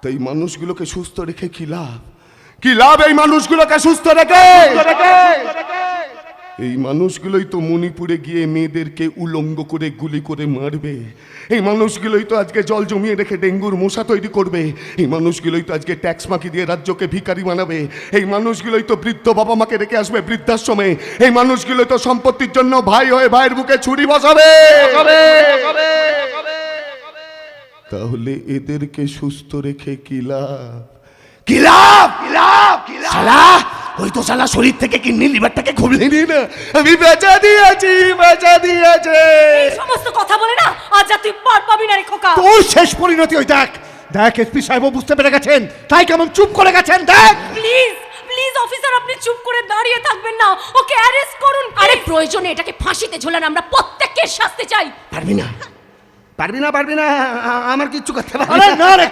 তো এই মানুষগুলোকে সুস্থ রেখে কি লাভ? কি লাভ এই মানুষগুলোকে সুস্থ রেখে? এই মানুষগুলোই তো মণিপুরে গিয়ে মেয়েদেরকে উলঙ্গ করে গুলি করে মারবে। এই মানুষগুলোই তো আজকে জল জমিয়ে রেখে ডেঙ্গুর মশা তৈরি করবে। এই মানুষগুলোই তো আজকে ট্যাক্স ফাঁকি দিয়ে রাজ্যকে ভিখারি বানাবে। এই মানুষগুলোই তো বৃদ্ধ বাবা মাকে রেখে আসবে বৃদ্ধাশ্রমে। এই মানুষগুলোই তো সম্পত্তির জন্য ভাই হয়ে ভাইয়ের বুকে ছুরি বসাবে। তাহলে এদেরকে সুস্থ রেখে কি লাভ? কি লাভ? শালা ওই তো শালা শরীর থেকে কিডনি লিভারটাকে খুবলে নিয়ে না আমি বেচা দিয়েছি। এই সমস্ত কথা বলে না আজ আর তুই পার পাবি না রে খোকা। তোর শেষ পরিণতি ওই দেখ। দেখ এসপি সাহেব বুঝতে পেরে গেছেন, তাই কেমন চুপ করে গেছেন। দেখ প্লিজ প্লিজ অফিসার, আপনি চুপ করে দাঁড়িয়ে থাকবেন না, ওকে অ্যারেস্ট করুন। আরে প্রয়োজনে এটাকে ফাঁসিতে ঝোলান, আমরা প্রত্যেককে শাস্তি চাই। পারবি না আমার কিচ্ছু করতে পারবি আরে না। না রে